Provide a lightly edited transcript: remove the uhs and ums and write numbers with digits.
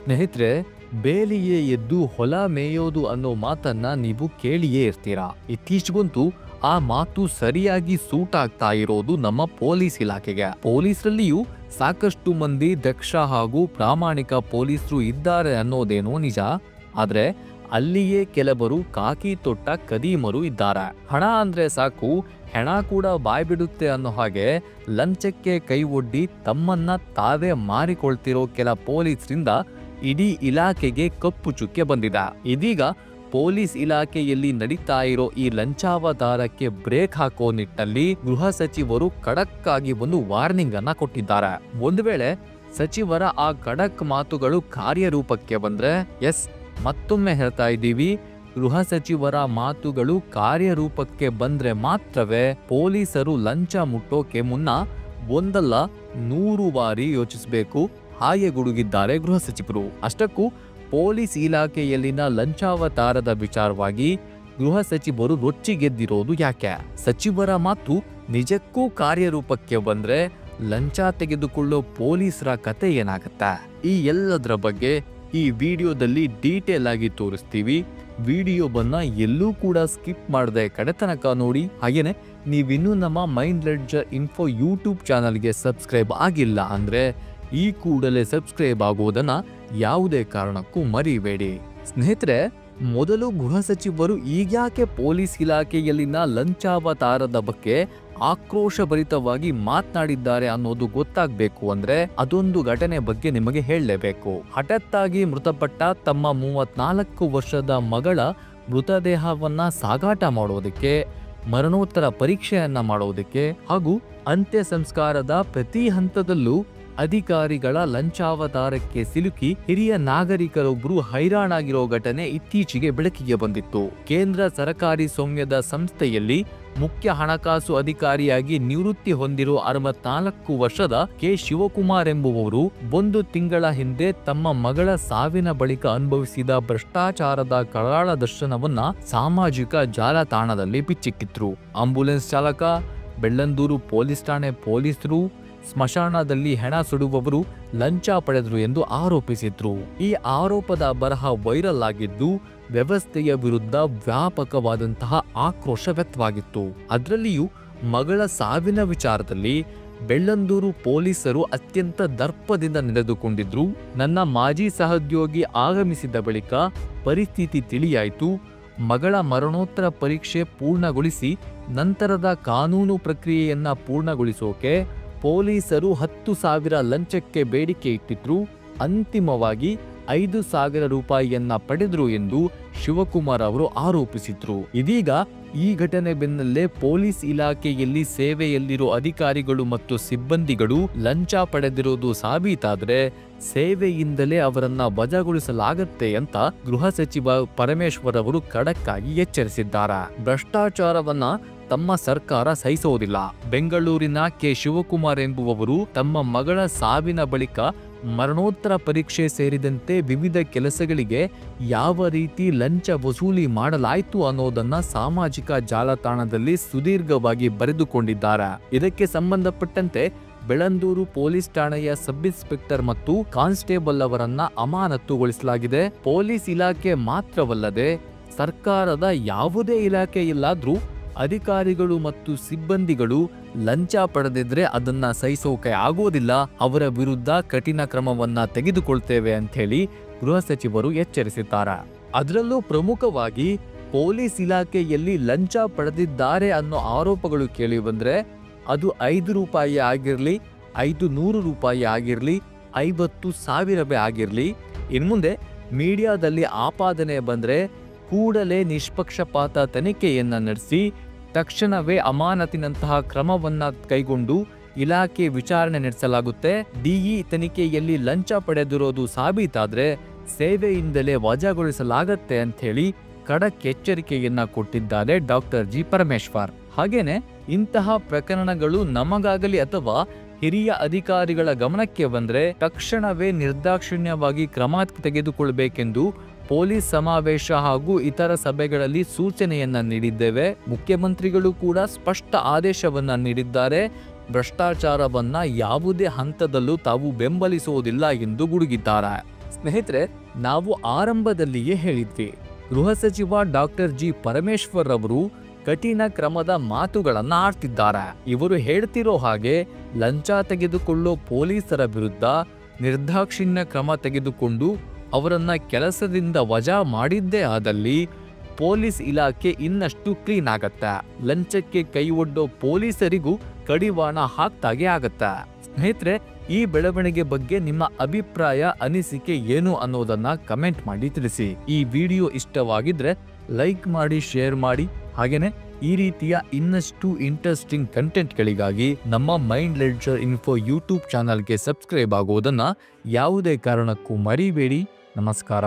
ಸ್ನೇಹಿತರೆ, ಬೇಲಿಯೇ ಎದ್ದು ಹೊಲ ಮೇಯೋದು ಅನ್ನೋ ಮಾತನ್ನ ನೀವು ಕೇಳಿಯೇ ಇರ್ತೀರಾ. ಇತ್ತೀಚೆಗಂತೂ ಆ ಮಾತು ಸರಿಯಾಗಿ ಸೂಟ್ ಆಗ್ತಾ ಇರೋದು ನಮ್ಮ ಪೊಲೀಸ್ ಇಲಾಖೆಗೆ. ಪೊಲೀಸರಲ್ಲಿಯೂ ಸಾಕಷ್ಟು ಮಂದಿ ದಕ್ಷ ಹಾಗೂ ಪ್ರಾಮಾಣಿಕ ಪೊಲೀಸರು ಇದ್ದಾರೆ ಅನ್ನೋದೇನೋ ನಿಜ. ಆದ್ರೆ ಅಲ್ಲಿಯೇ ಕೆಲವರು ಕಾಕಿ ತೊಟ್ಟ ಕದೀಮರು ಇದ್ದಾರೆ. ಹಣ ಅಂದ್ರೆ ಸಾಕು, ಹೆಣ ಕೂಡ ಬಾಯ್ಬಿಡುತ್ತೆ ಅನ್ನೋ ಹಾಗೆ ಲಂಚಕ್ಕೆ ಕೈ ಒಡ್ಡಿ ತಮ್ಮನ್ನ ತಾವೇ ಮಾರಿಕೊಳ್ತಿರೋ ಕೆಲ ಪೊಲೀಸರಿಂದ ಇಡೀ ಇಲಾಖೆಗೆ ಕಪ್ಪು ಚುಕ್ಕೆ ಬಂದಿದೆ. ಇದೀಗ ಪೊಲೀಸ್ ಇಲಾಖೆಯಲ್ಲಿ ನಡೀತಾ ಇರೋ ಈ ಲಂಚಾವತಾರಕ್ಕೆ ಬ್ರೇಕ್ ಹಾಕೋ ನಿಟ್ಟಿನಲ್ಲಿ ಗೃಹ ಸಚಿವರು ಖಡಕ್ ಆಗಿ ಒಂದು ವಾರ್ನಿಂಗ್ ಅನ್ನ ಕೊಟ್ಟಿದ್ದಾರೆ. ಒಂದು ವೇಳೆ ಸಚಿವರ ಆ ಖಡಕ್ ಮಾತುಗಳು ಕಾರ್ಯರೂಪಕ್ಕೆ ಬಂದ್ರೆ, ಮತ್ತೊಮ್ಮೆ ಹೇಳ್ತಾ ಇದ್ದೀವಿ, ಗೃಹ ಸಚಿವರ ಮಾತುಗಳು ಕಾರ್ಯರೂಪಕ್ಕೆ ಬಂದ್ರೆ ಮಾತ್ರವೇ ಪೊಲೀಸರು ಲಂಚ ಮುಟ್ಟೋಕೆ ಮುನ್ನ ಒಂದಲ್ಲ 100 ಬಾರಿ ಯೋಚಿಸಬೇಕು, ಹಾಗೆ ಗುಡುಗಿದ್ದಾರೆ ಗೃಹ ಸಚಿವರು. ಅಷ್ಟಕ್ಕೂ ಪೊಲೀಸ್ ಇಲಾಖೆಯಲ್ಲಿನ ಲಂಚಾವತಾರದ ವಿಚಾರವಾಗಿ ಗೃಹ ಸಚಿವರು ರೊಚ್ಚಿಗೆದ್ದಿರೋದು ಯಾಕೆ? ಸಚಿವರ ಮಾತು ನಿಜಕ್ಕೂ ಕಾರ್ಯರೂಪಕ್ಕೆ ಬಂದ್ರೆ ಲಂಚ ತೆಗೆದುಕೊಳ್ಳೋ ಪೊಲೀಸರ ಕತೆ ಏನಾಗತ್ತೆ? ಈ ಎಲ್ಲದರ ಬಗ್ಗೆ ಈ ವಿಡಿಯೋದಲ್ಲಿ ಡೀಟೇಲ್ ಆಗಿ ತೋರಿಸ್ತೀವಿ. ವಿಡಿಯೋವನ್ನ ಎಲ್ಲೂ ಕೂಡ ಸ್ಕಿಪ್ ಮಾಡದೆ ಕಡೆತನಕ ನೋಡಿ. ಹಾಗೇನೆ ನೀವಿನ್ನೂ ನಮ್ಮ ಮೈಂಡ್ ಲೆಡ್ಜರ್ ಇನ್ಫೋ ಯೂಟ್ಯೂಬ್ ಚಾನಲ್ಗೆ ಸಬ್ಸ್ಕ್ರೈಬ್ ಆಗಿಲ್ಲ ಅಂದ್ರೆ ಈ ಕೂಡಲೇ ಸಬ್ಸ್ಕ್ರೈಬ್ ಆಗೋದನ್ನ ಯಾವುದೇ ಕಾರಣಕ್ಕೂ ಮರಿಬೇಡಿ. ಸ್ನೇಹಿತರೆ, ಮೊದಲು ಗೃಹ ಸಚಿವರು ಈಗ್ಯಾಕೆ ಪೊಲೀಸ್ ಇಲಾಖೆಯಲ್ಲಿನ ಲಂಚಾವತಾರದ ಬಗ್ಗೆ ಆಕ್ರೋಶಭರಿತವಾಗಿ ಮಾತನಾಡಿದ್ದಾರೆ ಅನ್ನೋದು ಗೊತ್ತಾಗಬೇಕು ಅಂದ್ರೆ ಅದೊಂದು ಘಟನೆ ಬಗ್ಗೆ ನಿಮಗೆ ಹೇಳಲೇಬೇಕು. ಹಠಾತ್ತಾಗಿ ಮೃತಪಟ್ಟ ತಮ್ಮ 34 ವರ್ಷದ ಮಗಳ ಮೃತದೇಹವನ್ನ ಸಾಗಾಟ ಮಾಡೋದಕ್ಕೆ, ಮರಣೋತ್ತರ ಪರೀಕ್ಷೆಯನ್ನ ಮಾಡೋದಕ್ಕೆ ಹಾಗೂ ಅಂತ್ಯ ಸಂಸ್ಕಾರದ ಪ್ರತಿ ಹಂತದಲ್ಲೂ ಅಧಿಕಾರಿಗಳ ಲಂಚಾವತಾರಕ್ಕೆ ಸಿಲುಕಿ ಹಿರಿಯ ನಾಗರಿಕರೊಬ್ಬರು ಹೈರಾಣಾಗಿರೋ ಘಟನೆ ಇತ್ತೀಚೆಗೆ ಬೆಳಕಿಗೆ ಬಂದಿತ್ತು. ಕೇಂದ್ರ ಸರ್ಕಾರಿ ಸ್ವಾಮ್ಯದ ಸಂಸ್ಥೆಯಲ್ಲಿ ಮುಖ್ಯ ಹಣಕಾಸು ಅಧಿಕಾರಿಯಾಗಿ ನಿವೃತ್ತಿ ಹೊಂದಿರೋ 64 ವರ್ಷದ ಕೆ ಶಿವಕುಮಾರ್ ಎಂಬುವವರು 1 ತಿಂಗಳ ಹಿಂದೆ ತಮ್ಮ ಮಗಳ ಸಾವಿನ ಬಳಿಕ ಅನುಭವಿಸಿದ ಭ್ರಷ್ಟಾಚಾರದ ಕರಾಳ ದರ್ಶನವನ್ನ ಸಾಮಾಜಿಕ ಜಾಲತಾಣದಲ್ಲಿ ಬಿಚ್ಚಿಕ್ಕಿದ್ರು. ಆಂಬ್ಯುಲೆನ್ಸ್ ಚಾಲಕ, ಬೆಳ್ಳಂದೂರು ಪೊಲೀಸ್ ಠಾಣೆ ಪೊಲೀಸರು, ಸ್ಮಶಾನದಲ್ಲಿ ಹೆಣ ಸುಡುವವರು ಲಂಚ ಪಡೆದರು ಎಂದು ಆರೋಪಿಸಿದ್ರು. ಈ ಆರೋಪದ ಬರಹ ವೈರಲ್ ಆಗಿದ್ದು ವ್ಯವಸ್ಥೆಯ ವಿರುದ್ಧ ವ್ಯಾಪಕವಾದಂತಹ ಆಕ್ರೋಶ ವ್ಯಕ್ತವಾಗಿತ್ತು. ಅದರಲ್ಲಿಯೂ ಮಗಳ ಸಾವಿನ ವಿಚಾರದಲ್ಲಿ ಬೆಳ್ಳಂದೂರು ಪೊಲೀಸರು ಅತ್ಯಂತ ದರ್ಪದಿಂದ ನಡೆದುಕೊಂಡಿದ್ರು. ನನ್ನ ಮಾಜಿ ಸಹೋದ್ಯೋಗಿ ಆಗಮಿಸಿದ ಬಳಿಕ ಪರಿಸ್ಥಿತಿ ತಿಳಿಯಾಯಿತು. ಮಗಳ ಮರಣೋತ್ತರ ಪರೀಕ್ಷೆ ಪೂರ್ಣಗೊಳಿಸಿ ನಂತರದ ಕಾನೂನು ಪ್ರಕ್ರಿಯೆಯನ್ನ ಪೂರ್ಣಗೊಳಿಸೋಕೆ ಪೊಲೀಸರು 10,000 ಲಂಚಕ್ಕೆ ಬೇಡಿಕೆ ಇಟ್ಟಿದ್ರು. ಅಂತಿಮವಾಗಿ 5,000 ರೂಪಾಯಿಯನ್ನ ಪಡೆದರು ಎಂದು ಶಿವಕುಮಾರ್ ಅವರು ಆರೋಪಿಸಿದ್ರು. ಇದೀಗ ಈ ಘಟನೆ ಬೆನ್ನಲ್ಲೇ ಪೊಲೀಸ್ ಇಲಾಖೆಯಲ್ಲಿ ಸೇವೆಯಲ್ಲಿರೋ ಅಧಿಕಾರಿಗಳು ಮತ್ತು ಸಿಬ್ಬಂದಿಗಳು ಲಂಚ ಪಡೆದಿರೋದು ಸಾಬೀತಾದ್ರೆ ಸೇವೆಯಿಂದಲೇ ಅವರನ್ನ ವಜಾಗೊಳಿಸಲಾಗತ್ತೆ ಅಂತ ಗೃಹ ಸಚಿವ ಪರಮೇಶ್ವರ್ ಅವರು ಖಡಕ್ ಆಗಿ ಎಚ್ಚರಿಸಿದ್ದಾರೆ. ಭ್ರಷ್ಟಾಚಾರವನ್ನ ತಮ್ಮ ಸರ್ಕಾರ ಸಹಿಸೋದಿಲ್ಲ. ಬೆಂಗಳೂರಿನ ಕೆ ಶಿವಕುಮಾರ್ ಎಂಬುವವರು ತಮ್ಮ ಮಗಳ ಸಾವಿನ ಬಳಿಕ ಮರಣೋತ್ತರ ಪರೀಕ್ಷೆ ಸೇರಿದಂತೆ ವಿವಿಧ ಕೆಲಸಗಳಿಗೆ ಯಾವ ರೀತಿ ಲಂಚ ವಸೂಲಿ ಮಾಡಲಾಯಿತು ಅನ್ನೋದನ್ನ ಸಾಮಾಜಿಕ ಜಾಲತಾಣದಲ್ಲಿ ಸುದೀರ್ಘವಾಗಿ ಬರೆದುಕೊಂಡಿದ್ದಾರೆ. ಇದಕ್ಕೆ ಸಂಬಂಧಪಟ್ಟಂತೆ ಬೆಳ್ಳಂದೂರು ಪೊಲೀಸ್ ಠಾಣೆಯ ಸಬ್ ಇನ್ಸ್ಪೆಕ್ಟರ್ ಮತ್ತು ಕಾನ್ಸ್ಟೇಬಲ್ ಅವರನ್ನ ಅಮಾನತುಗೊಳಿಸಲಾಗಿದೆ. ಪೊಲೀಸ್ ಇಲಾಖೆ ಮಾತ್ರವಲ್ಲದೆ ಸರ್ಕಾರದ ಯಾವುದೇ ಇಲಾಖೆಯಲ್ಲಾದ್ರೂ ಅಧಿಕಾರಿಗಳು ಮತ್ತು ಸಿಬ್ಬಂದಿಗಳು ಲಂಚ ಪಡೆದಿದ್ರೆ ಅದನ್ನ ಸಹಿಸೋಕೆ ಆಗೋದಿಲ್ಲ, ಅವರ ವಿರುದ್ಧ ಕಠಿಣ ಕ್ರಮವನ್ನ ತೆಗೆದುಕೊಳ್ತೇವೆ ಅಂತ ಹೇಳಿ ಗೃಹ ಸಚಿವರು ಎಚ್ಚರಿಸಿದ್ದಾರೆ. ಅದರಲ್ಲೂ ಪ್ರಮುಖವಾಗಿ ಪೊಲೀಸ್ ಇಲಾಖೆಯಲ್ಲಿ ಲಂಚ ಪಡೆದಿದ್ದಾರೆ ಅನ್ನೋ ಆರೋಪಗಳು ಕೇಳಿ ಬಂದ್ರೆ ಅದು 5 ರೂಪಾಯಿ ಆಗಿರ್ಲಿ, 500 ರೂಪಾಯಿ ಆಗಿರ್ಲಿ, 50,000 ಆಗಿರ್ಲಿ, ಇನ್ಮುಂದೆ ಮೀಡಿಯಾದಲ್ಲಿ ಆಪಾದನೆ ಬಂದ್ರೆ ಕೂಡಲೇ ನಿಷ್ಪಕ್ಷಪಾತ ತನಿಖೆಯನ್ನ ನಡೆಸಿ ತಕ್ಷಣವೇ ಅಮಾನತಿನಂತಹ ಕ್ರಮವನ್ನ ಕೈಗೊಂಡು ಇಲಾಖೆ ವಿಚಾರಣೆ ನಡೆಸಲಾಗುತ್ತೆ. ಡಿಇ ತನಿಖೆಯಲ್ಲಿ ಲಂಚ ಪಡೆದಿರೋದು ಸಾಬೀತಾದ್ರೆ ಸೇವೆಯಿಂದಲೇ ವಜಾಗೊಳಿಸಲಾಗತ್ತೆ ಅಂತ ಹೇಳಿ ಖಡಕ್ ಎಚ್ಚರಿಕೆಯನ್ನ ಕೊಟ್ಟಿದ್ದಾರೆ ಡಾಕ್ಟರ್ ಜಿ ಪರಮೇಶ್ವರ್. ಹಾಗೇನೆ ಇಂತಹ ಪ್ರಕರಣಗಳು ನಮಗಾಗಲಿ ಅಥವಾ ಹಿರಿಯ ಅಧಿಕಾರಿಗಳ ಗಮನಕ್ಕೆ ಬಂದ್ರೆ ತಕ್ಷಣವೇ ನಿರ್ದಾಕ್ಷಿಣ್ಯವಾಗಿ ಕ್ರಮ ತೆಗೆದುಕೊಳ್ಳಬೇಕೆಂದು ಪೊಲೀಸ್ ಸಮಾವೇಶ ಹಾಗೂ ಇತರ ಸಭೆಗಳಲ್ಲಿ ಸೂಚನೆಯನ್ನ ನೀಡಿದ್ದೇವೆ. ಮುಖ್ಯಮಂತ್ರಿಗಳು ಕೂಡ ಸ್ಪಷ್ಟ ಆದೇಶವನ್ನ ನೀಡಿದ್ದಾರೆ. ಭ್ರಷ್ಟಾಚಾರವನ್ನ ಯಾವುದೇ ಹಂತದಲ್ಲೂ ತಾವು ಬೆಂಬಲಿಸುವುದಿಲ್ಲ ಎಂದು ಗುಡುಗಿದ್ದಾರೆ. ಸ್ನೇಹಿತರೆ, ನಾವು ಆರಂಭದಲ್ಲಿಯೇ ಹೇಳಿದ್ವಿ, ಗೃಹ ಸಚಿವ ಡಾಕ್ಟರ್ ಜಿ ಪರಮೇಶ್ವರ್ ಅವರು ಕಠಿಣ ಕ್ರಮದ ಮಾತುಗಳನ್ನ ಆಡ್ತಿದ್ದಾರೆ. ಇವರು ಹೇಳ್ತಿರೋ ಹಾಗೆ ಲಂಚ ತೆಗೆದುಕೊಳ್ಳೋ ಪೊಲೀಸರ ವಿರುದ್ಧ ನಿರ್ದಾಕ್ಷಿಣ್ಯ ಕ್ರಮ ತೆಗೆದುಕೊಂಡು ಅವರನ್ನ ಕೆಲಸದಿಂದ ವಜಾ ಮಾಡಿದ್ದೇ ಆದಲ್ಲಿ ಪೊಲೀಸ್ ಇಲಾಖೆ ಇನ್ನಷ್ಟು ಕ್ಲೀನ್ ಆಗತ್ತೆ. ಲಂಚಕ್ಕೆ ಕೈ ಒಡ್ಡೋ ಪೊಲೀಸರಿಗೂ ಕಡಿವಾಣ ಹಾಕ್ತಾಗೆ ಆಗತ್ತೆ. ಸ್ನೇಹಿತರೆ, ಈ ಬೆಳವಣಿಗೆ ಬಗ್ಗೆ ನಿಮ್ಮ ಅಭಿಪ್ರಾಯ, ಅನಿಸಿಕೆ ಏನು ಅನ್ನೋದನ್ನ ಕಮೆಂಟ್ ಮಾಡಿ ತಿಳಿಸಿ. ಈ ವಿಡಿಯೋ ಇಷ್ಟವಾಗಿದ್ರೆ ಲೈಕ್ ಮಾಡಿ, ಶೇರ್ ಮಾಡಿ. ಹಾಗೇನೆ ಈ ರೀತಿಯ ಇನ್ನಷ್ಟು ಇಂಟ್ರೆಸ್ಟಿಂಗ್ ಕಂಟೆಂಟ್ಗಳಿಗಾಗಿ ನಮ್ಮ ಮೈಂಡ್ ಲೆಡ್ಜರ್ ಇನ್ಫೋ ಯೂಟ್ಯೂಬ್ ಚಾನಲ್ಗೆ ಸಬ್ಸ್ಕ್ರೈಬ್ ಆಗೋದನ್ನ ಯಾವುದೇ ಕಾರಣಕ್ಕೂ ಮರಿಬೇಡಿ. ನಮಸ್ಕಾರ.